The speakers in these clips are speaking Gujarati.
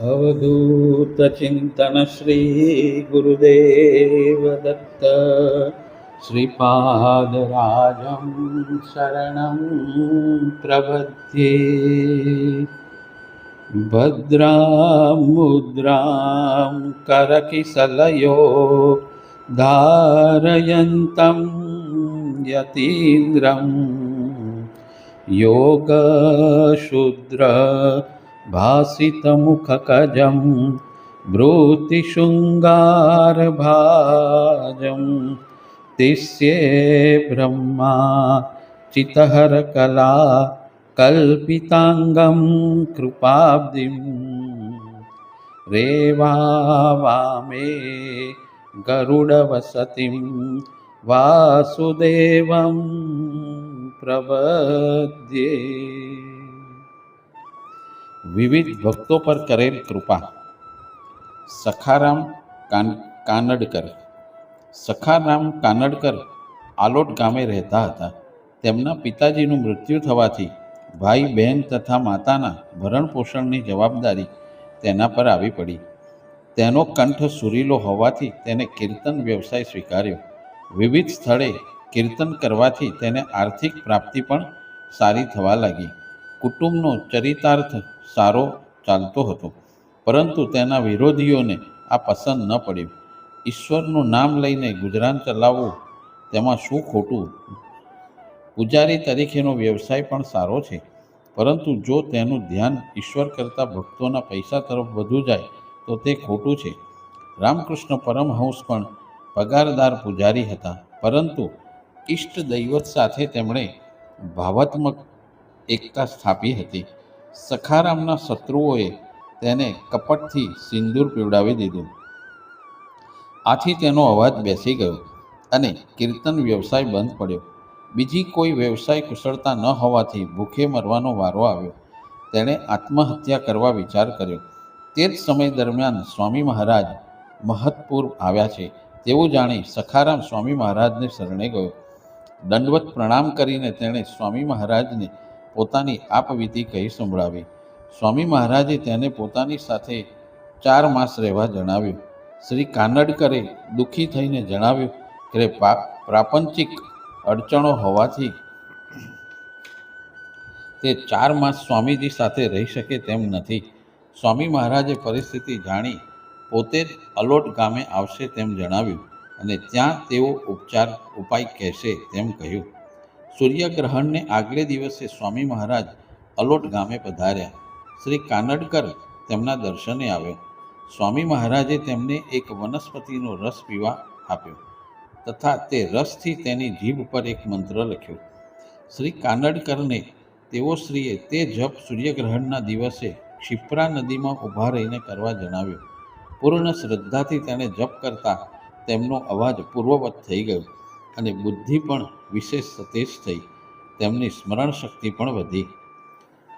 अवधूतचिन्तन श्रीगुरुदेवदत्त श्रीपादराजं शरणं प्रपद्ये। भद्रां करकिसलयो धारयन्तं यतीन्द्रं योगशूद्र भासितमुखकजं भ्रूतिशृङ्गारभाजं तिस्ये ब्रह्मा चितहरकला कल्पिताङ्गं कृपाब्धिं रेवावामे गरुडवसतिं वासुदेवं प्रपद्ये। વિવિધ ભક્તો પર કરેલ કૃપા. સખારામ કાનડકર. સખારામ કાનડકર આલોટ ગામે રહેતા હતા. તેમના પિતાજીનું મૃત્યુ થવાથી ભાઈ બહેન તથા માતાના ભરણ પોષણની જવાબદારી તેના પર આવી પડી. તેનો કંઠ સુરીલો હોવાથી તેને કીર્તન વ્યવસાય સ્વીકાર્યો. વિવિધ સ્થળે કીર્તન કરવાથી તેને આર્થિક પ્રાપ્તિ પણ સારી થવા લાગી. કુટુંબનો ચરિતાર્થ સારો ચાલતો હતો, પરંતુ તેના વિરોધીઓને આ પસંદ ન પડ્યું. ઈશ્વરનું નામ લઈને ગુજરાન ચલાવવું તેમાં શું ખોટું? પૂજારી તરીકેનો વ્યવસાય પણ સારો છે, પરંતુ જો તેનું ધ્યાન ઈશ્વર કરતાં ભક્તોના પૈસા તરફ વધુ જાય તો તે ખોટું છે. રામકૃષ્ણ પરમહંસ પણ પગારદાર પૂજારી હતા, પરંતુ ઈષ્ટ દૈવત સાથે તેમણે ભાવાત્મક એકતા સ્થાપી હતી. સખારામના શત્રુઓએ તેને કપટથી સિંદૂર પીવડાવી દીધું. આથી તેનો અવાજ બેસી ગયો અને કીર્તન વ્યવસાય બંધ પડ્યો. બીજી કોઈ વ્યવસાય કુશળતા ન હોવાથી ભૂખે મરવાનો વારો આવ્યો. તેણે આત્મહત્યા કરવા વિચાર કર્યો. તે જ સમય દરમિયાન સ્વામી મહારાજ મહતપુર આવ્યા છે તેવું જાણી સખારામ સ્વામી મહારાજને શરણે ગયો. દંડવત પ્રણામ કરીને તેણે સ્વામી મહારાજને પોતાની આપવીતી કહી સંભળાવી. સ્વામી મહારાજે તેને પોતાની સાથે 4 માસ રહેવા જણાવ્યું. શ્રી કાનડકરે દુઃખી થઈને જણાવ્યું કે પ્રાપંચિક અડચણો હોવાથી તે 4 માસ સ્વામીજી સાથે રહી શકે તેમ નથી. સ્વામી મહારાજે પરિસ્થિતિ જાણી પોતે જ અલોટ ગામે આવશે તેમ જણાવ્યું અને ત્યાં તેઓ ઉપાય કહેશે તેમ કહ્યું. સૂર્યગ્રહણને આગલે દિવસે સ્વામી મહારાજ અલોટ ગામે પધાર્યા. શ્રી કાનડકર તેમના દર્શને આવ્યો. સ્વામી મહારાજે તેમને એક વનસ્પતિનો રસ પીવા આપ્યો તથા તે રસથી તેની જીભ પર એક મંત્ર લખ્યો. શ્રી કાનડકરને તેઓશ્રીએ તે જપ સૂર્યગ્રહણના દિવસે ક્ષિપ્રા નદીમાં ઊભા રહીને કરવા જણાવ્યો. પૂર્ણ શ્રદ્ધાથી તેણે જપ કરતા તેમનો અવાજ પૂર્વવત થઈ ગયો અને બુદ્ધિ પણ વિશેષ સતેજ થઈ. તેમની સ્મરણ શક્તિ પણ વધી.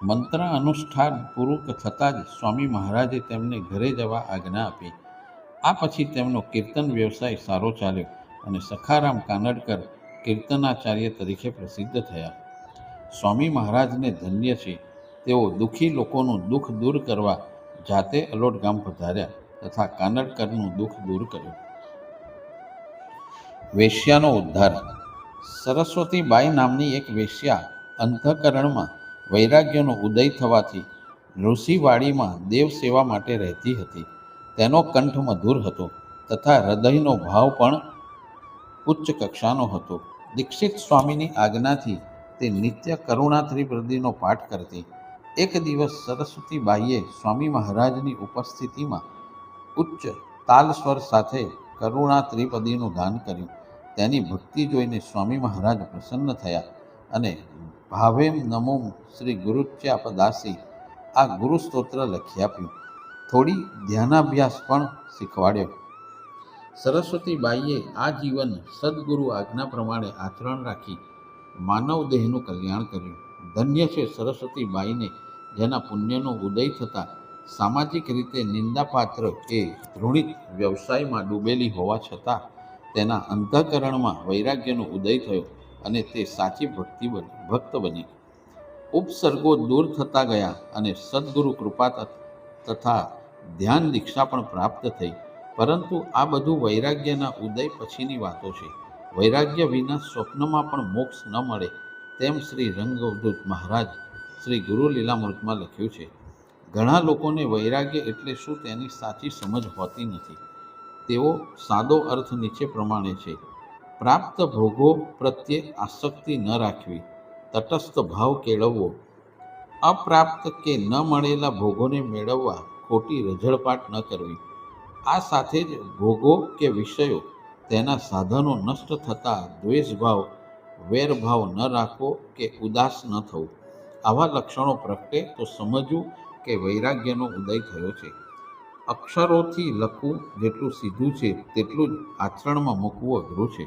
મંત્ર અનુષ્ઠાન પૂરું થતાં જ સ્વામી મહારાજે તેમને ઘરે જવા આજ્ઞા આપી. આ પછી તેમનો કીર્તન વ્યવસાય સારો ચાલ્યો અને સખારામ કાનડકર કીર્તનાચાર્ય તરીકે પ્રસિદ્ધ થયા. સ્વામી મહારાજને ધન્ય છે. તેઓ દુઃખી લોકોનું દુઃખ દૂર કરવા જાતે અલોટ ગામ પધાર્યા તથા કાનડકરનું દુઃખ દૂર કર્યું. વેશ્યાનો ઉદ્ધાર. સરસ્વતીબાઈ નામની એક વેશ્યા અંતઃકરણમાં વૈરાગ્યનો ઉદય થવાથી ઋષિવાડીમાં દેવ સેવા માટે રહેતી હતી. તેનો કંઠ મધુર હતો તથા હૃદયનો ભાવ પણ ઉચ્ચ કક્ષાનો હતો. દીક્ષિત સ્વામીની આજ્ઞાથી તે નિત્ય કરુણા ત્રિપદીનો પાઠ કરતી. એક દિવસ સરસ્વતીબાઈએ સ્વામી મહારાજની ઉપસ્થિતિમાં ઉચ્ચ તાલ સ્વર સાથે કરુણા ત્રિપદીનું ગાન કર્યું. તેની ભક્તિ જોઈને સ્વામી મહારાજ પ્રસન્ન થયા અને ભાવેમ નમો શ્રી ગુરુચ્યાપદાસી આ ગુરુ સ્તોત્ર લખી આપ્યું. થોડી ધ્યાનાભ્યાસ પણ શીખવાડ્યો. સરસ્વતીબાઈએ આ જીવન સદગુરુ આજ્ઞા પ્રમાણે આચરણ રાખી માનવ દેહનું કલ્યાણ કર્યું. ધન્ય છે સરસ્વતીબાઈને જેના પુણ્યનો ઉદય થતાં સામાજિક રીતે નિંદાપાત્ર કે ઘૃણિત વ્યવસાયમાં ડૂબેલી હોવા છતાં તેના અંતઃકરણમાં વૈરાગ્યનો ઉદય થયો અને તે સાચી ભક્ત બની. ઉપસર્ગો દૂર થતા ગયા અને સદગુરુ કૃપા તથા ધ્યાન દીક્ષા પણ પ્રાપ્ત થઈ. પરંતુ આ બધું વૈરાગ્યના ઉદય પછીની વાતો છે. વૈરાગ્ય વિના સ્વપ્નમાં પણ મોક્ષ ન મળે તેમ શ્રી રંગદૂત મહારાજ શ્રી ગુરુ લીલામૃતમાં લખ્યું છે. ઘણા લોકોને વૈરાગ્ય એટલે શું તેની સાચી સમજ હોતી નથી. તેઓ સાદો અર્થ નીચે પ્રમાણે છે: પ્રાપ્ત ભોગો પ્રત્યે આસક્તિ ન રાખવી, તટસ્થ ભાવ કેળવવો, અપ્રાપ્ત કે ન મળેલા ભોગોને મેળવવા ખોટી રઝળપાટ ન કરવી. આ સાથે જ ભોગો કે વિષયો, તેના સાધનો નષ્ટ થતાં દ્વેષભાવ, વેરભાવ ન રાખવો કે ઉદાસ ન થવું. આવા લક્ષણો પ્રગટે તો સમજવું કે વૈરાગ્યનો ઉદય થયો છે. અક્ષરોથી લખવું જેટલું સીધું છે તેટલું જ આચરણમાં મૂકવું અઘરું છે.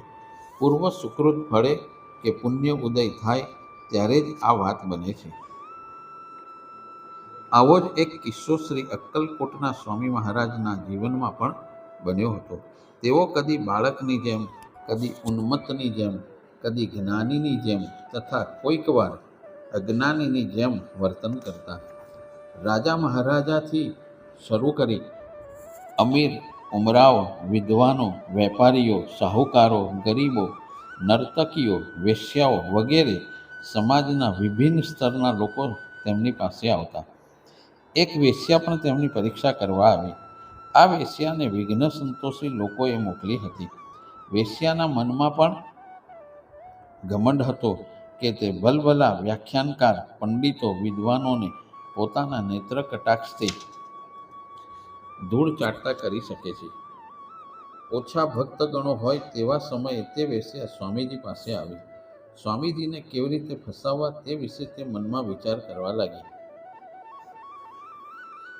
પૂર્વ સુકૃત ફળે કે પુણ્ય ઉદય થાય ત્યારે જ આ વાત બને છે. આવો જ એક કિસ્સો શ્રી અક્કલકોટના સ્વામી મહારાજના જીવનમાં પણ બન્યો હતો. તેઓ કદી બાળકની જેમ, કદી ઉન્મત્તની જેમ, કદી જ્ઞાનીની જેમ તથા કોઈક વાર અજ્ઞાનીની જેમ વર્તન કરતા. રાજા મહારાજાથી શરૂ કરી અમીર ઉમરાવ, વિદ્વાનો, વેપારીઓ, શાહુકારો, ગરીબો, નર્તકીઓ, વેશ્યાઓ વગેરે સમાજના વિભિન્ન સ્તરના લોકો તેમની પાસે આવતા. એક વેશ્યા પણ તેમની પરીક્ષા કરવા આવી. આ વેશ્યાને વિઘ્ન સંતોષી લોકોએ મોકલી હતી. વેશ્યાના મનમાં પણ ઘમંડ હતો કે તે ભલભલા વ્યાખ્યાનકાર, પંડિતો, વિદ્વાનોને પોતાના નેત્ર કટાક્ષથી ધૂળ ચાટતા કરી શકે છે. ઓછા ભક્તગણો હોય તેવા સમયે તે વેશ્યા સ્વામીજી પાસે આવી. સ્વામીજીને કેવી રીતે ફસાવવા તે વિશે તે મનમાં વિચાર કરવા લાગી.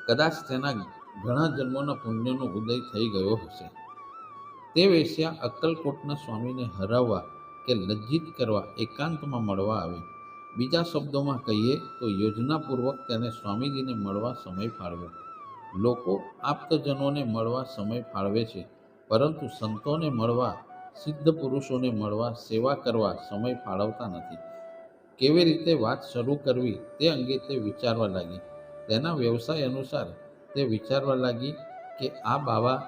કદાચ તેના ઘણા જન્મોના પુણ્યનો ઉદય થઈ ગયો હશે. તે વેશ્યા અક્કલકોટના સ્વામીને હરાવવા કે લજ્જિત કરવા એકાંતમાં મળવા આવી. બીજા શબ્દોમાં કહીએ તો યોજનાપૂર્વક તેને સ્વામીજીને મળવા સમય ફાળવ્યો. લોકો આપ્તજનોને મળવા સમય ફાળવે છે, પરંતુ સંતોને મળવા, સિદ્ધ પુરુષોને મળવા, સેવા કરવા સમય ફાળવતા નથી. કેવી રીતે વાત શરૂ કરવી તે અંગે તે વિચારવા લાગી. તેના વ્યવસાય અનુસાર તે વિચારવા લાગી કે આ બાવા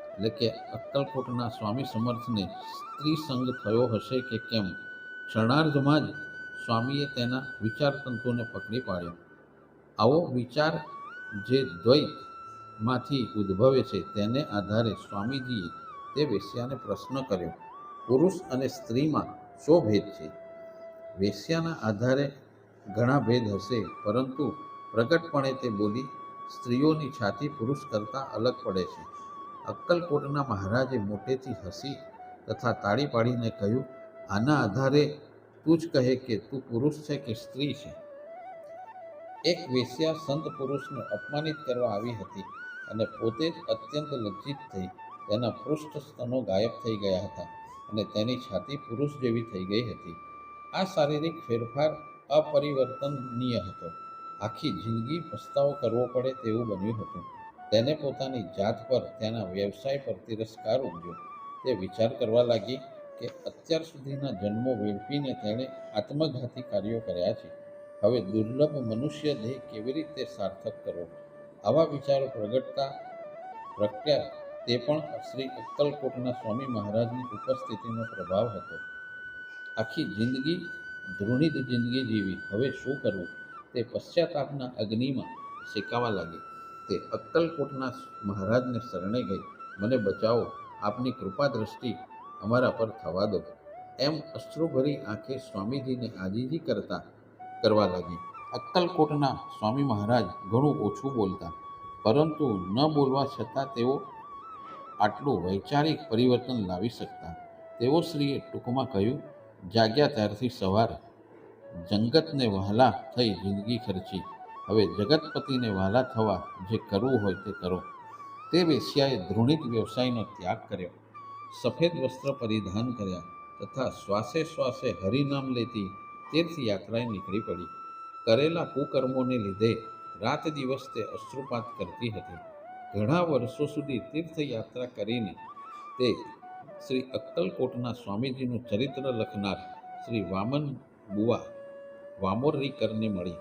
એટલે કે અક્કલકોટના સ્વામી સમર્થને સ્ત્રી સંગ થયો હશે કે કેમ. ક્ષણાર્ધમાં જ સ્વામીએ તેના વિચારતંતુને પકડી પાડ્યો. આવો વિચાર જે દ્વૈતમાંથી ઉદ્ભવે છે તેને આધારે સ્વામીજીએ તે વેશ્યાને પ્રશ્ન કર્યો: પુરુષ અને સ્ત્રીમાં શો ભેદ છે? વેશ્યાના આધારે ઘણા ભેદ હશે, પરંતુ પ્રગટપણે તે બોલી: સ્ત્રીઓની છાતી પુરુષ કરતાં અલગ પડે છે. અક્કલકોટના મહારાજે મોટેથી હસી તથા તાળી પાડીને કહ્યું: આના આધારે તું જ કહે કે તું પુરુષ છે કે સ્ત્રી છે. એક વેશ્યા સંત પુરુષને અપમાનિત કરવા આવી હતી અને પોતે જ અત્યંત લજ્જિત થઈ. તેના પૃષ્ઠ સ્તનો ગાયબ થઈ ગયા હતા અને તેની છાતી પુરુષ જેવી થઈ ગઈ હતી. આ શારીરિક ફેરફાર અપરિવર્તનીય હતો. આખી જિંદગી પસ્તાવો કરવો પડે તેવું બન્યું હતું. તેને પોતાની જાત પર, તેના વ્યવસાય પર તિરસ્કાર ઉપજ્યો. તે વિચાર કરવા લાગી કે અત્યાર સુધીના જન્મો વેડફીને તેણે આત્મઘાતી કાર્યો કર્યા છે. હવે દુર્લભ મનુષ્ય દેહ કેવી રીતે સાર્થક કરવો? આવા વિચારો પ્રગટ્યા તે પણ શ્રી અક્કલકોટના સ્વામી મહારાજની ઉપસ્થિતિનો પ્રભાવ હતો. આખી જિંદગી ધૃણિત જિંદગી જીવી, હવે શું કરવું તે પશ્ચાતાપના અગ્નિમાં શેકાવા લાગી. તે અક્કલકોટના મહારાજને શરણે ગઈ. મને બચાવો, આપની કૃપા દ્રષ્ટિ અમારા પર થવા દો, એમ અશ્રુભરી આંખે સ્વામીજીને આજીજી કરવા લાગી. અક્કલકોટના સ્વામી મહારાજ ઘણું ઓછું બોલતા, પરંતુ ન બોલવા છતાં તેઓ આટલું વૈચારિક પરિવર્તન લાવી શકતા. તેઓ શ્રીએ ટૂંકમાં કહ્યું: જાગ્યા ત્યારથી સવાર, જગતને વહાલા થઈ જિંદગી ખર્ચી, હવે જગતપતિને વહાલા થવા જે કરવું હોય તે કરો. તે વેશ્યાએ ધૃણિત વ્યવસાયનો ત્યાગ કર્યો, સફેદ વસ્ત્ર પરિધાન કર્યા તથા શ્વાસે શ્વાસે હરિનામ લેતી તીર્થયાત્રાએ નીકળી પડી. કરેલા કુકર્મોને લીધે રાત દિવસ તે અશ્રુપાત કરતી હતી. ઘણા વર્ષો સુધી તીર્થયાત્રા કરીને તે શ્રી અક્કલકોટના સ્વામીજીનું ચરિત્ર લખનાર શ્રી વામન બુવા વામોરીકરને મળી.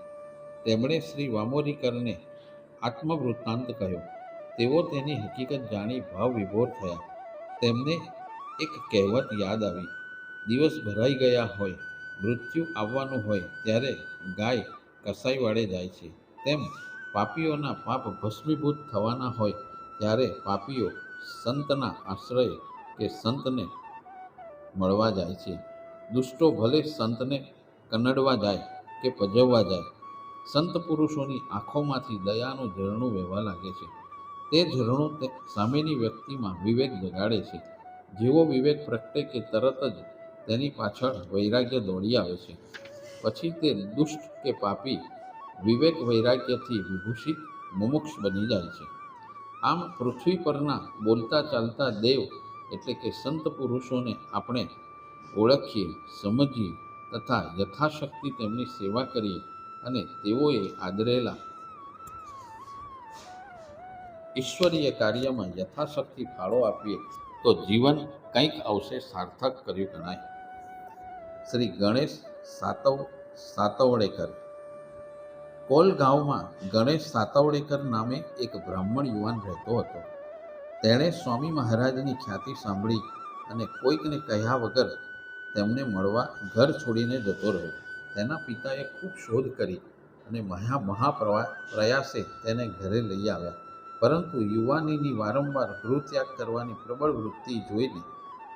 તેમણે શ્રી વામોરીકરને આત્મવૃત્તાંત કહ્યો. તેઓ તેની હકીકત જાણી ભાવ વિભોર થયા. તેમને એક કહેવત યાદ આવી. દિવસ ભરાઈ ગયા હોય, મૃત્યુ આવવાનું હોય ત્યારે ગાય કસાઈવાડે જાય છે, તેમ પાપીઓના પાપ ભસ્મીભૂત થવાના હોય ત્યારે પાપીઓ સંતના આશ્રય કે સંતને મળવા જાય છે. દુષ્ટો ભલે સંતને કનડવા જાય કે પજવવા જાય, સંત પુરુષોની આંખોમાંથી દયાનું ઝરણું વહેવા લાગે છે. તે ઝરણું સામેની વ્યક્તિમાં વિવેક જગાડે છે. જેવો વિવેક પ્રગટે કે તરત જ તેની પાછળ વૈરાગ્ય દોડી આવે છે. પછી તે દુષ્ટ કે પાપી વિવેક વૈરાગ્યથી વિભૂષિત મુમુક્ષ બની જાય છે. આમ પૃથ્વી પરના બોલતા ચાલતા દેવ એટલે કે સંત પુરુષોને આપણે ઓળખીએ, સમજીએ તથા યથાશક્તિ તેમની સેવા કરીએ અને તેઓએ આદરેલા ઈશ્વરીય કાર્યમાં યથાશક્તિ ફાળો આપીએ તો જીવન કંઈક અંશે સાર્થક કર્યું ગણાય. શ્રી ગણેશ સાતવડેકર. કોલ ગામમાં ગણેશ સાતવડેકર નામે એક બ્રાહ્મણ યુવાન રહેતો હતો. તેણે સ્વામી મહારાજની ખ્યાતિ સાંભળી અને કોઈકને કહ્યા વગર તેમને મળવા ઘર છોડીને જતો રહ્યો. તેના પિતાએ ખૂબ શોધ કરી અને પ્રયાસે તેને ઘરે લઈ આવ્યા. પરંતુ યુવાનીની વારંવાર ગૃહત્યાગ કરવાની પ્રબળ વૃત્તિ જોઈને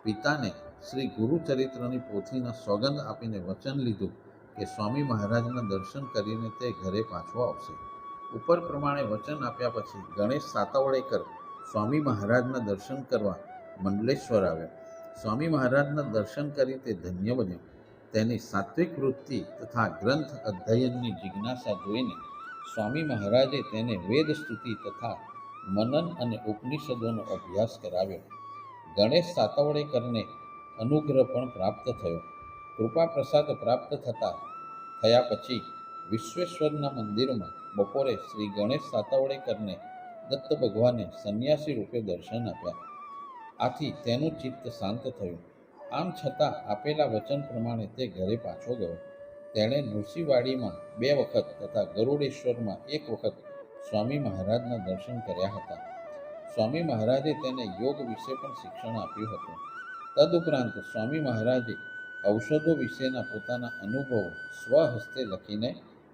પિતાને શ્રી ગુરુચરિત્રની પોથીના સોગંદ આપીને વચન લીધું કે સ્વામી મહારાજના દર્શન કરીને તે ઘરે પાછો આવશે. ઉપર પ્રમાણે વચન આપ્યા પછી ગણેશ સાતવડેકર સ્વામી મહારાજના દર્શન કરવા મંડલેશ્વર આવ્યો. સ્વામી મહારાજના દર્શન કરી તે ધન્ય બન્યો. તેની સાત્વિક વૃત્તિ તથા ગ્રંથ અધ્યયનની જિજ્ઞાસા જોઈને સ્વામી મહારાજે તેને વેદ સ્તુતિ તથા મનન અને ઉપનિષદોનો અભ્યાસ કરાવ્યો. ગણેશ સાતવડેકરને અનુગ્રહ પણ પ્રાપ્ત થયો. કૃપા પ્રસાદ પ્રાપ્ત થયા પછી વિશ્વેશ્વરના મંદિરમાં બપોરે શ્રી ગણેશ સાતવડેકરને દત્ત ભગવાને સંન્યાસી રૂપે દર્શન આપ્યા. આથી તેનું ચિત્ત શાંત થયું. આમ છતાં આપેલા વચન પ્રમાણે તે ઘરે પાછો ગયો. તેણે નૃસિંહવાડીમાં 2 વખત તથા ગરુડેશ્વરમાં 1 વખત સ્વામી મહારાજના દર્શન કર્યા હતા. સ્વામી મહારાજે તેને યોગ વિશે પણ શિક્ષણ આપ્યું હતું. તદુપરાંત સ્વામી મહારાજે ઔષધો વિશેના પોતાના અનુભવો સ્વહસ્તે લખીને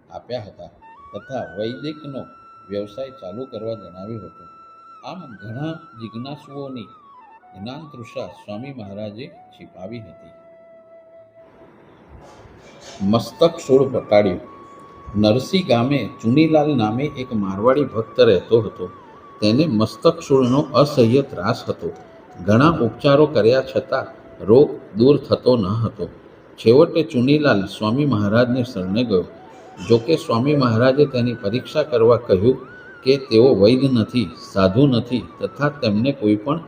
આપ્યા હતા તથા વૈદિકનો વ્યવસાય ચાલુ કરવા જણાવ્યું હતું. આમ ઘણા જિજ્ઞાસુઓની જ્ઞાનતૃષા સ્વામી મહારાજે છીપાવી હતી. મસ્તક શૂળ પ્રટાડ્યું. નરસિંહ ગામે ચુનીલાલ નામે એક મારવાડી ભક્ત રહેતો હતો. તેને મસ્તક શૂળનો અસહ્ય ત્રાસ હતો. ઘણા ઉપચારો કર્યા છતાં રોગ દૂર થતો ન હતો. છેવટે ચુનીલાલ સ્વામી મહારાજને શરણે ગયો. જોકે સ્વામી મહારાજે તેની પરીક્ષા કરવા કહ્યું કે તેઓ વૈદ્ય નથી, સાધુ નથી તથા તેમને કોઈ પણ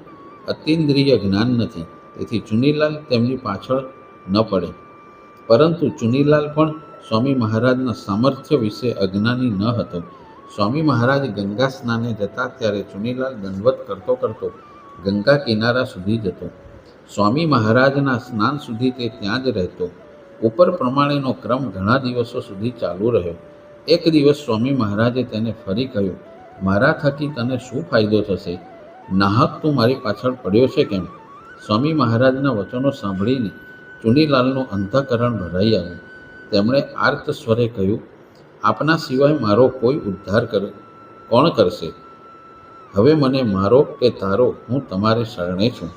અતિન્દ્રિય જ્ઞાન નથી, તેથી ચુનીલાલ તેમની પાછળ ન પડે. પરંતુ ચુનીલાલ પણ સ્વામી મહારાજના સામર્થ્ય વિશે અજ્ઞાની ન હતો. સ્વામી મહારાજ ગંગા સ્નાને જતા ત્યારે ચુનીલાલ દંડવત કરતો કરતો ગંગા કિનારા સુધી જતો. સ્વામી મહારાજના સ્નાન સુધી તે ત્યાં જ રહેતો. ઉપર પ્રમાણેનો ક્રમ ઘણા દિવસો સુધી ચાલુ રહ્યો. એક દિવસ સ્વામી મહારાજે તેને ફરી કહ્યું, મારા થકી તને શું ફાયદો થશે? નાહક તું મારી પાછળ પડ્યો છે કેમ? સ્વામી મહારાજના વચનો સાંભળીને ચુનીલાલનું અંતઃકરણ ભરાઈ આવ્યું. તેમણે આર્ત સ્વરે કહ્યું, આપના સિવાય મારો કોઈ ઉદ્ધાર કોણ કરશે? હવે મને મારો કે તારો, હું તમારે શરણે છું.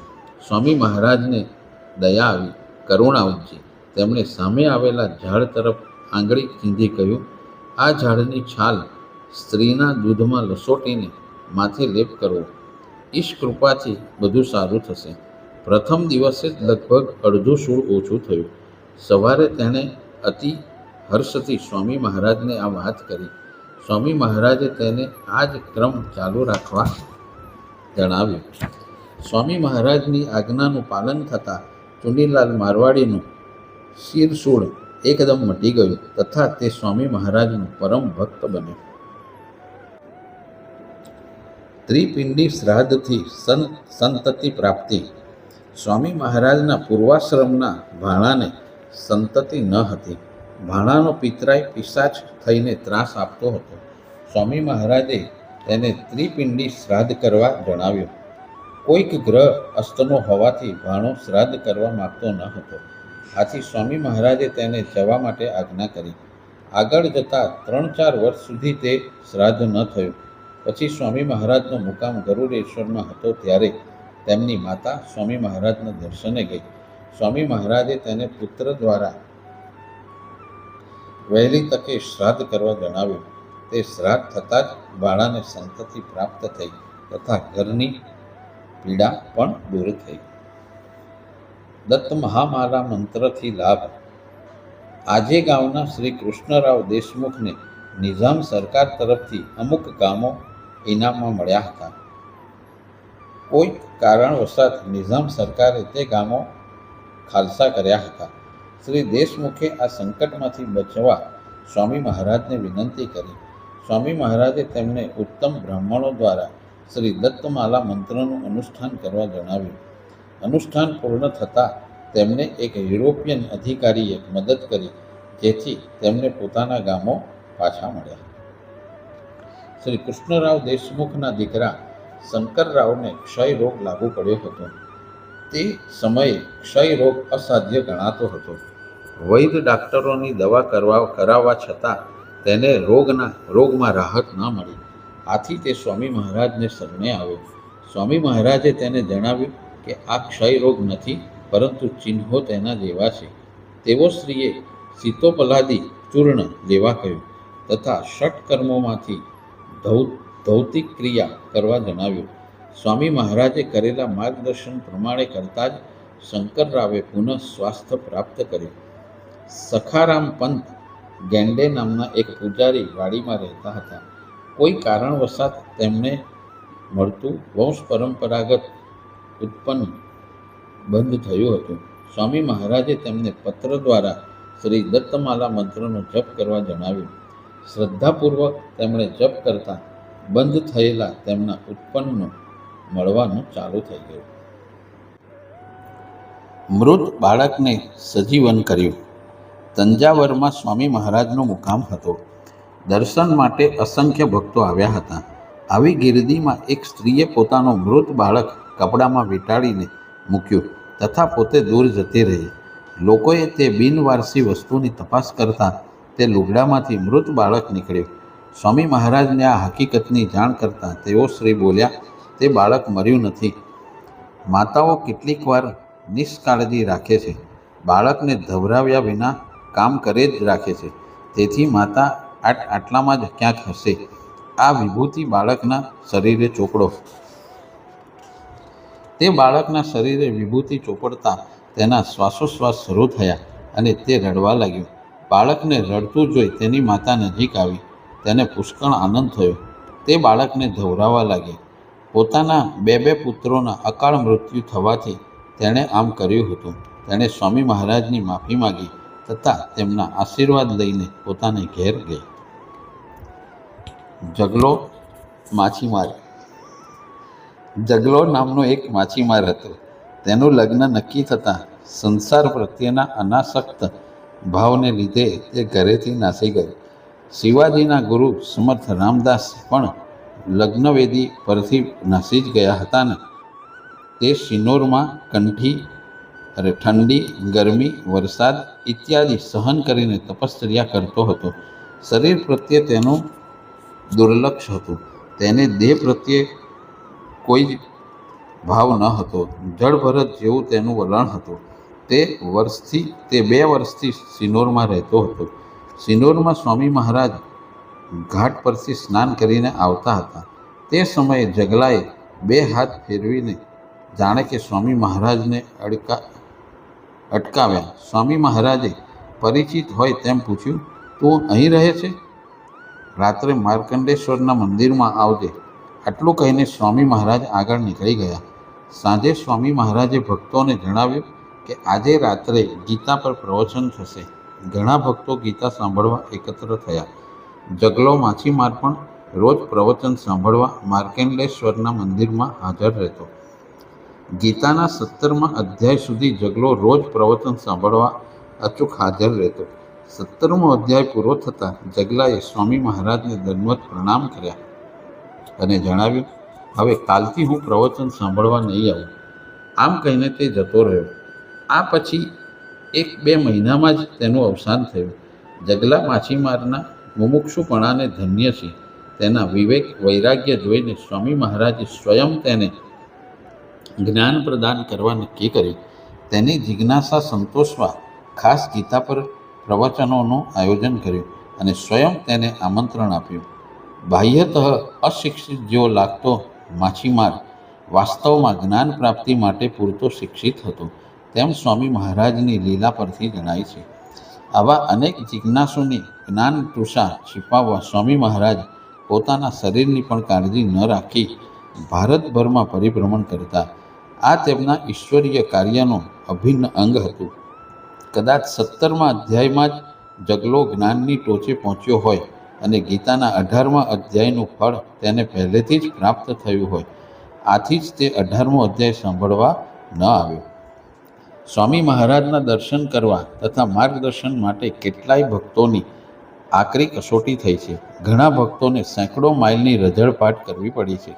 સ્વામી મહારાજને દયા આવી, કરુણા ઉપજી. તેમણે સામે આવેલા ઝાડ તરફ આંગળી ચીંધી કહ્યું, આ ઝાડની છાલ સ્ત્રીના દૂધમાં લસોટીને માથે લેપ કરવો. ઈશ કૃપાથી બધું સારું થશે. પ્રથમ દિવસે જ લગભગ અડધું શૂળ ઓછું થયું. સવારે તેણે અતિ હર્ષથી સ્વામી મહારાજને આ વાત કરી. સ્વામી મહારાજે તેને આ જ ક્રમ ચાલુ રાખવા જણાવ્યું. સ્વામી મહારાજની આજ્ઞાનું પાલન થતાં ચુનીલાલ મારવાડીનું શિરશૂળ એકદમ મટી ગયું તથા તે સ્વામી મહારાજનું પરમ ભક્ત બન્યો. ત્રિપિંડી શ્રાદ્ધથી સંતતિ પ્રાપ્તિ. સ્વામી મહારાજના પૂર્વાશ્રમના ભાણાને સંતતિ ન હતી. ભાણાનો પિતરાય પિશાચ થઈને ત્રાસ આપતો હતો. સ્વામી મહારાજે તેને ત્રિપિંડી શ્રાદ્ધ કરવા જણાવ્યું. કોઈક ગ્રહ અસ્તનો હોવાથી ભાણો શ્રાદ્ધ કરવા માગતો ન હતો. આથી સ્વામી મહારાજે તેને જવા માટે આજ્ઞા કરી. આગળ જતાં 3-4 વર્ષ સુધી તે શ્રાદ્ધ ન થયું. પછી સ્વામી મહારાજનો મુકામ ગરુડેશ્વરમાં હતો ત્યારે તેમની માતા સ્વામી મહારાજના દર્શને ગઈ. સ્વામી મહારાજે તેને પુત્ર દ્વારા વહેલી તકે શ્રાદ્ધ કરવા જણાવ્યું. તે શ્રાદ્ધ થતાં જ બાળાને સંતતિ પ્રાપ્ત થઈ તથા ઘરની પીડા પણ દૂર થઈ. દત્ત મહામાલા મંત્રથી લાભ. આજે ગામના શ્રી કૃષ્ણરાવ દેશમુખને નિઝામ સરકાર તરફથી અમુક ગામો ઇનામમાં મળ્યા હતા. કોઈક કારણવશાત નિઝામ સરકારે તે ગામો ખાલસા કર્યા હતા. શ્રી દેશમુખે આ સંકટમાંથી બચવા સ્વામી મહારાજને વિનંતી કરી. સ્વામી મહારાજે તેમને ઉત્તમ બ્રાહ્મણો દ્વારા શ્રી દત્તમાલા મંત્રનું અનુષ્ઠાન કરવા જણાવ્યું. અનુષ્ઠાન પૂર્ણ થતાં તેમને એક યુરોપિયન અધિકારીએ મદદ કરી, જેથી તેમને પોતાના ગામો પાછા મળ્યા. શ્રી કૃષ્ણરાવ દેશમુખના દીકરા શંકરરાવને ક્ષય રોગ લાગુ પડ્યો હતો. તે સમયે ક્ષય રોગ અસાધ્ય ગણાતો હતો. વૈદ્ય ડાક્ટરોની દવા કરાવવા છતાં તેને રોગમાં રાહત ન મળી. આથી તે સ્વામી મહારાજને શરણે આવ્યો. સ્વામી મહારાજે તેને જણાવ્યું કે આ ક્ષય રોગ નથી, પરંતુ ચિહ્નો તેના જેવા છે. તેઓ શ્રીએ સીતોપલાદી ચૂર્ણ લેવા કહ્યું તથા ષટકર્મોમાંથી ધૌતિક ક્રિયા કરવા જણાવ્યું. સ્વામી મહારાજે કરેલા માર્ગદર્શન પ્રમાણે કરતાં જ શંકરરાવે પુનઃ સ્વાસ્થ્ય પ્રાપ્ત કર્યું. સખારામ પંત ગેંડે નામના એક પૂજારી વાડીમાં રહેતા હતા. કોઈ કારણવશાત તેમને મળતું વંશ પરંપરાગત ઉત્પન્ન બંધ થયું હતું. સ્વામી મહારાજે તેમને પત્ર દ્વારા શ્રી દત્તમાલા મંત્રનો જપ કરવા જણાવ્યું. શ્રદ્ધાપૂર્વક તેમણે જપ કરતા બંધ થયેલા તેમના ઉત્પન્નો મળવાનું ચાલુ થઈ ગયું. મૃત બાળકને સજીવન કર્યું. તંજાવરમાં સ્વામી મહારાજનો મુકામ હતો. દર્શન માટે અસંખ્ય ભક્તો આવ્યા હતા. આવી ગીરદીમાં એક સ્ત્રીએ પોતાનો મૃત બાળક કપડામાં વીંટાળીને મૂક્યું તથા પોતે દૂર જતી રહી. લોકોએ તે બિનવારસી વસ્તુની તપાસ કરતાં તે લુગડામાંથી મૃત બાળક નીકળ્યું. સ્વામી મહારાજને આ હકીકતની જાણ કરતાં તેઓ શ્રી બોલ્યા, તે બાળક મર્યું નથી. માતાઓ કેટલીક વાર નિષ્કાળજી રાખે છે. બાળકને ધવરાવ્યા વિના કામ કરે જ રાખે છે. તેથી માતા આટલામાં જ ક્યાંક હશે. આ વિભૂતિ બાળકના શરીરે ચોપડો. તે બાળકના શરીરે વિભૂતિ ચોપડતા તેના શ્વાસોશ્વાસ શરૂ થયા અને તે રડવા લાગ્યું. બાળકને રડતું જોઈ તેની માતા નજીક આવી. તેને પુષ્કળ આનંદ થયો. તે બાળકને ધવરાવવા લાગી. પોતાના 2 પુત્રોના અકાળ મૃત્યુ થવાથી તેણે આમ કર્યું હતું. તેણે સ્વામી મહારાજની માફી માગી તથા તેમના આશીર્વાદ લઈને પોતાને ઘેર ગઈ. જગલો માછીમાર. જગલો નામનો એક માછીમાર હતો. તેનું લગ્ન નક્કી થતાં સંસાર પ્રત્યેના અનાસક્ત ભાવને લીધે તે ઘરેથી નાસી ગયો. શિવાજીના ગુરુ સમર્થ રામદાસ પણ લગ્નવેદી પરથી નાસી જ ગયા હતા ને. તે શિનોરમાં ઠંડી, ગરમી, વરસાદ ઇત્યાદિ સહન કરીને તપશ્ચર્યા કરતો હતો. શરીર પ્રત્યે તેનું દુર્લક્ષ હતું. તેને દેહ પ્રત્યે કોઈ જ ભાવ ન હતો. જળભરત જેવું તેનું વલણ હતું. તે 2 વર્ષથી શિનોરમાં રહેતો હતો. શિનોરમાં સ્વામી મહારાજ ઘાટ પરથી સ્નાન કરીને આવતા હતા. તે સમયે જગલાએ 2 હાથ ફેરવીને જાણે કે સ્વામી મહારાજને અટકાવ્યા. સ્વામી મહારાજે પરિચિત હોય તેમ પૂછ્યું, તું અહીં રહે છે? રાત્રે માર્કંડેશ્વરના મંદિરમાં આવજે. આટલું કહીને સ્વામી મહારાજ આગળ નીકળી ગયા. સાંજે સ્વામી મહારાજે ભક્તોને જણાવ્યું કે આજે રાત્રે ગીતા પર પ્રવચન થશે. ઘણા ભક્તો ગીતા સાંભળવા એકત્ર થયા. જગલો માછીમાર પણ રોજ પ્રવચન સાંભળવા માર્કંડેશ્વરના મંદિરમાં હાજર રહેતો. ગીતાના 17મા અધ્યાય સુધી જગલો રોજ પ્રવચન સાંભળવા અચૂક હાજર રહેતો. 17મો અધ્યાય પૂરો થતાં જગલાએ સ્વામી મહારાજને દંડવત પ્રણામ કર્યા અને જણાવ્યું, હવે કાલથી હું પ્રવચન સાંભળવા નહીં આવું. આમ કહીને તે જતો રહ્યો. આ પછી 1-2 મહિનામાં જ તેનું અવસાન થયું. જગલા માછીમારના મુમુક્ષુપણાને ધન્ય છે. તેના વિવેક વૈરાગ્ય જોઈને સ્વામી મહારાજે સ્વયં તેને જ્ઞાન પ્રદાન કરવા નક્કી કર્યું. તેની જિજ્ઞાસા સંતોષવા ખાસ ગીતા પર પ્રવચનોનું આયોજન કર્યું અને સ્વયં તેને આમંત્રણ આપ્યું. બાહ્યતઃ અશિક્ષિત જેવો લાગતો માછીમાર વાસ્તવમાં જ્ઞાન પ્રાપ્તિ માટે પૂરતો શિક્ષિત હતો, તેમ સ્વામી મહારાજની લીલા પરથી જણાય છે. આવા અનેક જિજ્ઞાસુની જ્ઞાન તૃષા छिपाવવા સ્વામી મહારાજ પોતાના શરીરની પણ કાળજી ન રાખી ભારતભરમાં પરિભ્રમણ કરતા. આ તેમના ઈશ્વરીય કાર્યનું અભિન્ન અંગ હતું. કદાચ 17મા અધ્યાયમાં જ જગલો જ્ઞાનની ટોચે પહોંચ્યો હોય અને ગીતાના 18મા અધ્યાયનું ફળ તેને પહેલેથી જ પ્રાપ્ત થયું હોય. આથી જ તે 18મો અધ્યાય સાંભળવા ન આવ્યો. સ્વામી મહારાજના દર્શન કરવા તથા માર્ગદર્શન માટે કેટલાય ભક્તોની આકરી કસોટી થઈ છે. ઘણા ભક્તોને સેંકડો માઇલની રઝળપાટ કરવી પડી છે.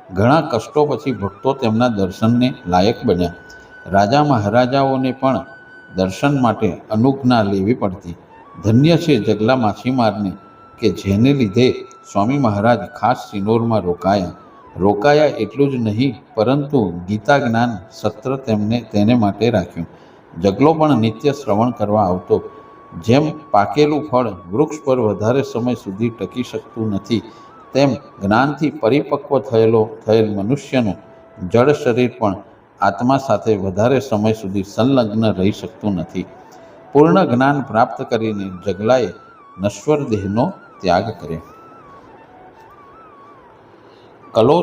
ઘણા કષ્ટો પછી ભક્તો તેમના દર્શનને લાયક બન્યા. રાજા મહારાજાઓને પણ દર્શન માટે અનુજ્ઞા લેવી પડતી. ધન્ય છે જગલા માછીમારને કે જેને લીધે સ્વામી મહારાજ ખાસ સિનોરમાં રોકાયા એટલું જ નહીં, પરંતુ ગીતા જ્ઞાન સત્ર તેને માટે રાખ્યું. જગલો પણ નિત્ય શ્રવણ કરવા આવતો. જેમ પાકેલું ફળ વૃક્ષ પર વધારે સમય સુધી ટકી શકતું નથી, તેમ જ્ઞાનથી પરિપક્વ થયેલ મનુષ્યનું જડ શરીર પણ આત્મા સાથે વધારે સમય સુધી સંલગ્ન રહી શકતું નથી. પૂર્ણ જ્ઞાન પ્રાપ્ત કરીને જગલાએ નશ્વર દેહનો ત્યાગ કર્યો. કલો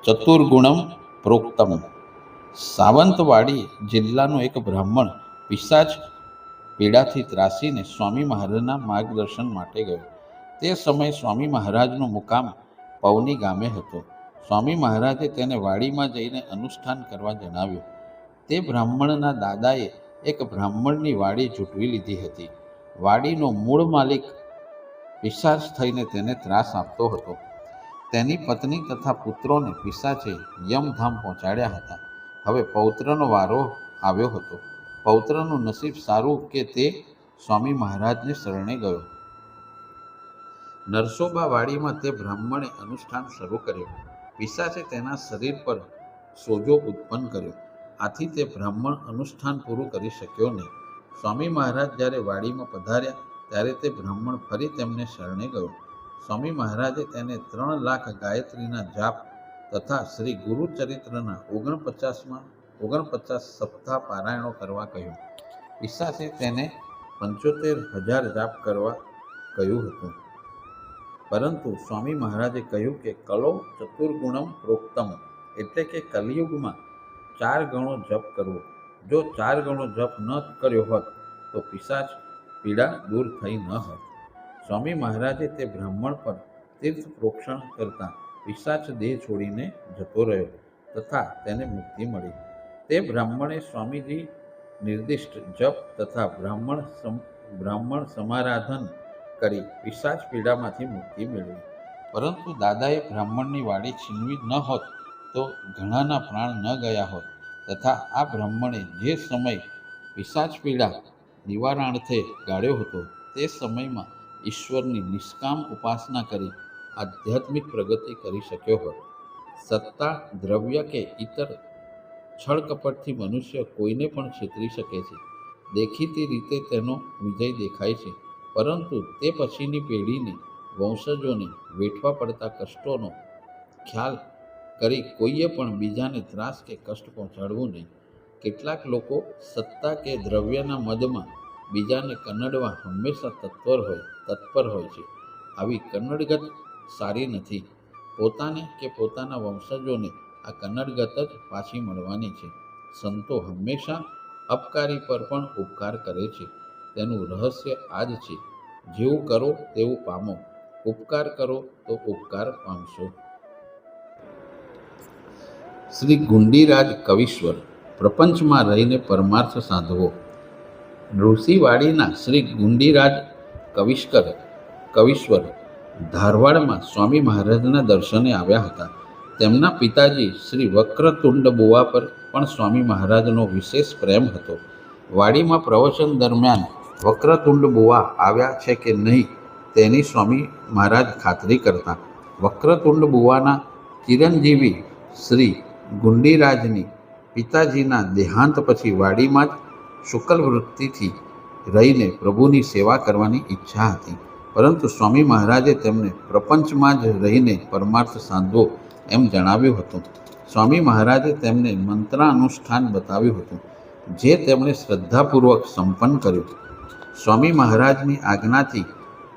ચતુર્ગુણમ પ્રોક્તમ. સાવંતવાડી જિલ્લાનો એક બ્રાહ્મણ પિશાચ પીડાથી ત્રાસીને સ્વામી મહારાજના માર્ગદર્શન માટે ગયો. તે સમયે સ્વામી મહારાજનો મુકામ પવની ગામે હતો. સ્વામી મહારાજે તેને વાડીમાં જઈને અનુષ્ઠાન કરવા જણાવ્યું. તે બ્રાહ્મણના દાદાએ એક બ્રાહ્મણની વાડી ઝૂંટવી લીધી હતી. વાડીનો મૂળ માલિક પિશાચ થઈને તેને ત્રાસ આપતો હતો. તેની પત્ની તથા પુત્રોને પિશાચે યમધામ પહોંચાડ્યા હતા. હવે પૌત્રનો વારો આવ્યો હતો. પૌત્રનું નસીબ સારું કે તે સ્વામી મહારાજને શરણે ગયો. નરસોબા વાડીમાં તે બ્રાહ્મણે અનુષ્ઠાન શરૂ કર્યું. પિશાચે તેના શરીર પર સોજો ઉત્પન્ન કર્યો. આથી તે બ્રાહ્મણ અનુષ્ઠાન પૂરું કરી શક્યો નહીં. સ્વામી મહારાજ જ્યારે વાડીમાં પધાર્યા ત્યારે તે બ્રાહ્મણ ફરી તેમને શરણે ગયો. સ્વામી મહારાજે તેને 3 લાખ ગાયત્રીના જાપ તથા શ્રી ગુરુચરિત્રના 49 સપ્તાહ પારાયણો કરવા કહ્યું. પિશાચે તેને 75,000 જાપ કરવા કહ્યું હતું. પરંતુ સ્વામી મહારાજે કહ્યું કે કલો ચતુર્ગુણમ પ્રોક્તમ, એટલે કે કલિયુગમાં 4 ગણો જપ કરવો. જો 4 ગણો જપ ન કર્યો હોત તો પિશાચ પીડા દૂર થઈ ન હોત. સ્વામી મહારાજે તે બ્રાહ્મણ પર તીર્થ પ્રોક્ષણ કરતા પિશાચ દેહ છોડીને જતો રહ્યો તથા તેને મુક્તિ મળી. તે બ્રાહ્મણે સ્વામીજી નિર્દિષ્ટ જપ તથા બ્રાહ્મણ સમારાધન કરી પિશાચ પીડામાંથી મુક્તિ મેળવી. પરંતુ દાદાએ બ્રાહ્મણની વાડી છીનવી ન હોત તો ઘણાના પ્રાણ ન ગયા હોત તથા આ બ્રાહ્મણે જે સમય પિશાચ પીડા નિવારણાર્થે ગાળ્યો હતો તે સમયમાં ઈશ્વરની નિષ્કામ ઉપાસના કરી આધ્યાત્મિક પ્રગતિ કરી શક્યો હોત. સત્તા, દ્રવ્ય કે ઇતર છળકપટથી મનુષ્ય કોઈને પણ છેતરી શકે છે. દેખીતી રીતે તેનો વિજય દેખાય છે, પરંતુ તે પછીની પેઢીને, વંશજોને વેઠવા પડતા કષ્ટોનો ખ્યાલ કરી કોઈએ પણ બીજાને ત્રાસ કે કષ્ટ પહોંચાડવું નહીં. કેટલાક લોકો સત્તા કે દ્રવ્યના મદમાં બીજાને કનડવા હંમેશા તત્પર હોય છે. આવી કનડગત સારી નથી. પોતાને કે પોતાના વંશજોને આ કનડગત જ પાછી મળવાની છે. સંતો હંમેશા અપકારી પર પણ ઉપકાર કરે છે. તેનું રહસ્ય આ જ છે: જેવું કરો તેવું પામો. ઉપકાર કરો તો ઉપકાર પામશો. શ્રી ગુંડીરાજ કવિશ્વર. પ્રપંચમાં રહીને પરમાર્થ સાધવો. ઋષિવાડીના શ્રી ગુંડીરાજ કવિશ્વર ધારવાડમાં સ્વામી મહારાજના દર્શને આવ્યા હતા. તેમના પિતાજી શ્રી વક્રતુંડ બુવા પર પણ સ્વામી મહારાજનો વિશેષ પ્રેમ હતો. વાડીમાં પ્રવચન દરમિયાન વક્રતુંડ બુવા આવ્યા છે કે નહીં તેની સ્વામી મહારાજ ખાતરી કરતા. વક્રતુંડ બુવાના ચિરંજીવી શ્રી ગુંડીરાજની પિતાજીના દેહાંત પછી વાડીમાં જ શુકલ વૃત્તિથી રહીને પ્રભુની સેવા કરવાની ઈચ્છા હતી, પરંતુ સ્વામી મહારાજે તેમને પ્રપંચમાં જ રહીને પરમાર્થ સાધવો એમ જણાવ્યું હતું. સ્વામી મહારાજે તેમને મંત્રાનુષ્ઠાન બતાવ્યું હતું, જે તેમણે શ્રદ્ધાપૂર્વક સંપન્ન કર્યું. સ્વામી મહારાજની આજ્ઞાથી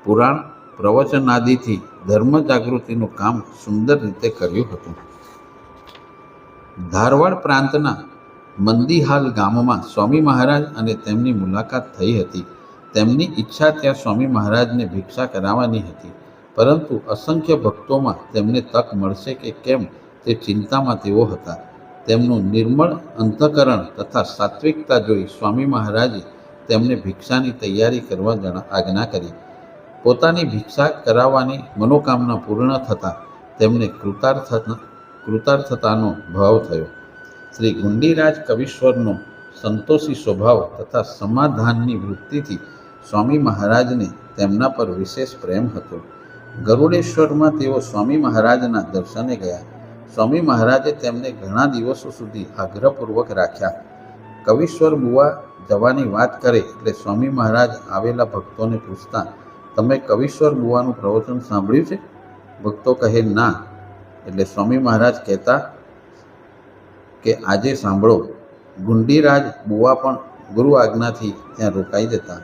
પુરાણ પ્રવચનાદિથી ધર્મ જાગૃતિનું કામ સુંદર રીતે કર્યું હતું. ધારવાડ પ્રાંતના મંદીહાલ ગામમાં સ્વામી મહારાજ અને તેમની મુલાકાત થઈ હતી. તેમની ઈચ્છા ત્યાં સ્વામી મહારાજને ભિક્ષા કરાવવાની હતી, પરંતુ અસંખ્ય ભક્તોમાં તેમને તક મળશે કે કેમ તે ચિંતામાં તેઓ હતા. તેમનું નિર્મળ અંતઃકરણ તથા સાત્વિકતા જોઈ સ્વામી મહારાજે તેમને ભિક્ષાની તૈયારી કરવા આજ્ઞા કરી. પોતાની ભિક્ષા કરાવવાની મનોકામના પૂર્ણ થતાં તેમને કૃતાર્થતાનો ભાવ થયો. શ્રી ગુંડીરાજ કવિશ્વરનો સંતોષી સ્વભાવ તથા સમાધાનની વૃત્તિથી સ્વામી મહારાજને તેમના પર વિશેષ પ્રેમ હતો. ગરુડેશ્વરમાં તેઓ સ્વામી મહારાજના દર્શને ગયા. સ્વામી મહારાજે તેમને ઘણા દિવસો સુધી આગ્રહપૂર્વક રાખ્યા. કવિશ્વર બુવા જવાની વાત કરે એટલે સ્વામી મહારાજ આવેલા ભક્તોને પૂછતા, તમે કવિશ્વર બુવાનું પ્રવચન સાંભળ્યું છે? ભક્તો કહે ના, એટલે સ્વામી મહારાજ કહેતા કે આજે સાંભળો. ગુંડીરાજ બુવા પણ ગુરુ આજ્ઞાથી ત્યાં રોકાઈ જતા.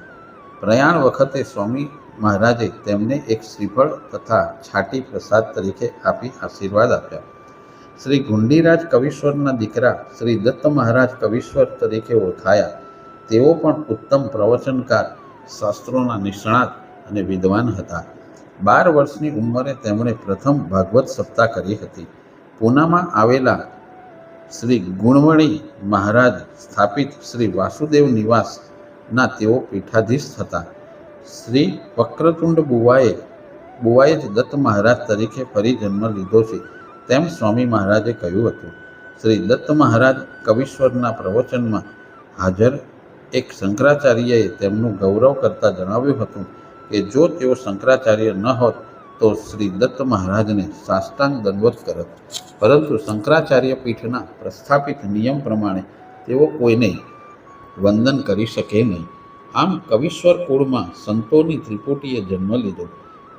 પ્રયાણ વખતે સ્વામી મહારાજે તેમને એક શ્રીફળ તથા છાટી પ્રસાદ તરીકે આપી આશીર્વાદ આપ્યા. શ્રી ગુંડીરાજ કવિશ્વરના દીકરા શ્રી દત્ત મહારાજ કવિશ્વર તરીકે ઓળખાયા. તેઓ પણ ઉત્તમ પ્રવચનકાર, શાસ્ત્રોના નિષ્ણાત અને વિદ્વાન હતા. 12 વર્ષની ઉંમરે તેમણે પ્રથમ ભાગવત સપ્તાહ કરી હતી. પૂનામાં આવેલા શ્રી ગુણવણી મહારાજ સ્થાપિત શ્રી વાસુદેવ નિવાસના તેઓ પીઠાધીશ હતા. શ્રી વક્રતુંડ બુવાએ જ દત્ત મહારાજ તરીકે ફરી જન્મ લીધો છે તેમ સ્વામી મહારાજે કહ્યું હતું. શ્રી દત્ત મહારાજ કવિશ્વરના પ્રવચનમાં હાજર એક શંકરાચાર્યએ તેમનું ગૌરવ કરતા જણાવ્યું હતું કે જો તેઓ શંકરાચાર્ય ન હોત તો શ્રી દત્ત મહારાજને સાષ્ટાંગ દંડવત કરત, પરંતુ શંકરાચાર્ય પીઠના પ્રસ્થાપિત નિયમ પ્રમાણે તેઓ કોઈને વંદન કરી શકે નહીં. આમ કવિશ્વર કુળમાં સંતોની ત્રિપુટીએ જન્મ લીધો.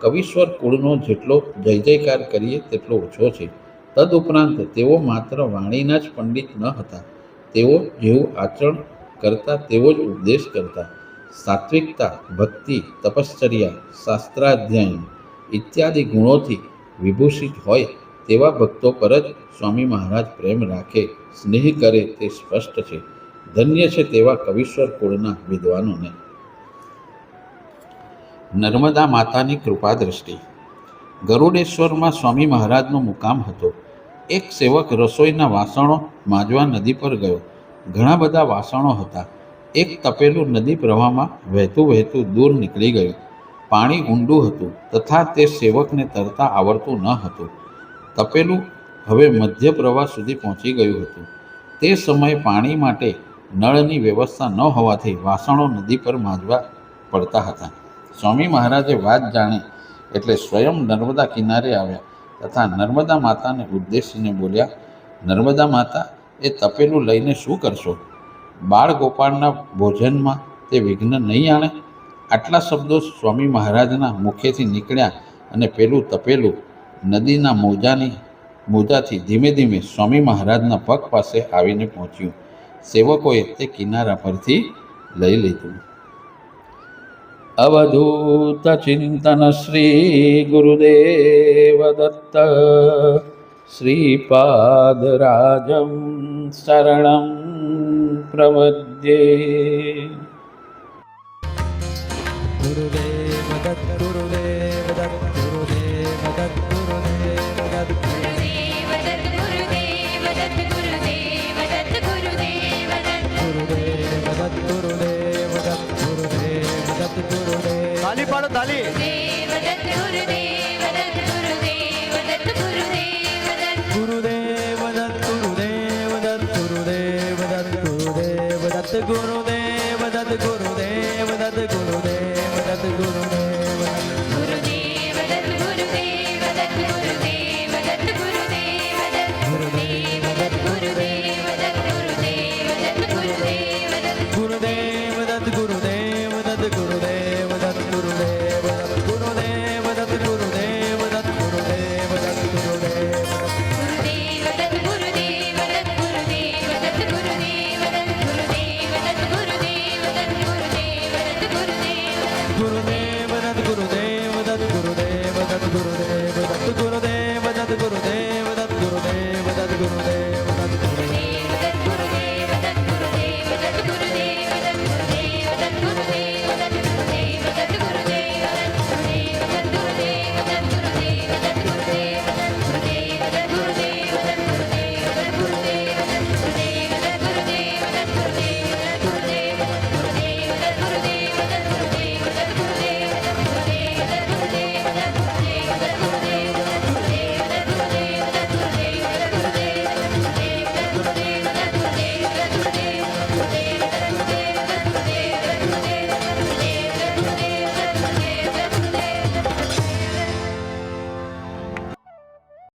કવિશ્વર કુળનો જેટલો જય જયકાર કરીએ તેટલો ઓછો છે. તદુપરાંત તેઓ માત્ર વાણીના જ પંડિત ન હતા. તેઓ જેવું આચરણ કરતા તેવો જ ઉપદેશ કરતા. સાત્વિકતા, ભક્તિ, તપશ્ચર્યા, શાસ્ત્રાધ્યયન ઇત્યાદિ ગુણોથી વિભૂષિત હોય તેવા ભક્તો પર જ સ્વામી મહારાજ પ્રેમ રાખે, સ્નેહ કરે તે સ્પષ્ટ છે. ધન્ય છે તેવા કવિશ્વર કુળના વિદ્વાનોને. નર્મદા માતાની કૃપા દ્રષ્ટિ. ગરુડેશ્વરમાં સ્વામી મહારાજનો મુકામ હતો. એક સેવક રસોઈના વાસણો માંજવા નદી પર ગયો. ઘણા બધા વાસણો હતા. એક તપેલું નદી પ્રવાહમાં વહેતું વહેતું દૂર નીકળી ગયું. પાણી ઊંડું હતું તથા તે સેવકને તરતા આવડતું ન હતું. તપેલું હવે મધ્ય પ્રવાહ સુધી પહોંચી ગયું હતું. તે સમયે પાણી માટે નળની વ્યવસ્થા ન હોવાથી વાસણો નદી પર માંજવા પડતા હતા. સ્વામી મહારાજે વાત જાણી એટલે સ્વયં નર્મદા કિનારે આવ્યા તથા નર્મદા માતાને ઉદ્દેશીને બોલ્યા, નર્મદા માતા, એ તપેલું લઈને શું કરશો? બાળ ગોપાળના ભોજનમાં તે વિઘ્ન નહીં આણે? આટલા શબ્દો સ્વામી મહારાજના મુખેથી નીકળ્યા અને પેલું તપેલું નદીના મોજાથી ધીમે ધીમે સ્વામી મહારાજના પગ પાસે આવીને પહોંચ્યું. સેવકોએ તે કિનારા પરથી લઈ લીધું. અવધૂત ચિંતન શ્રી ગુરુદેવ દત્ત શ્રીપાદરાજમ શરણમ પ્રપદ્યે. ગુરુદેવ દત્ત, ગુરુદેવ દત્ત, ગુરુદેવ દત્ત, ગુરુદેવ દત્ત, ગુરુદેવ દત્ત, ગુરુદેવ દત્ત, ગુરુદેવ દત્ત, ગુરુદેવ દત્ત, ગુરુદેવ દત્ત, ગુરુદેવ દત્ત, ગુરુદેવ દત્ત, ગુરુદેવ. તાલી પાડો, તાલી. ગુરુદેવ દત્ત, ગુરુદેવ ગુરુદેવ દત્ત ગુરુદેવ દત્ત ગુરુદેવ દત્ત ગુરુદેવ દત્ત ગુરુદેવ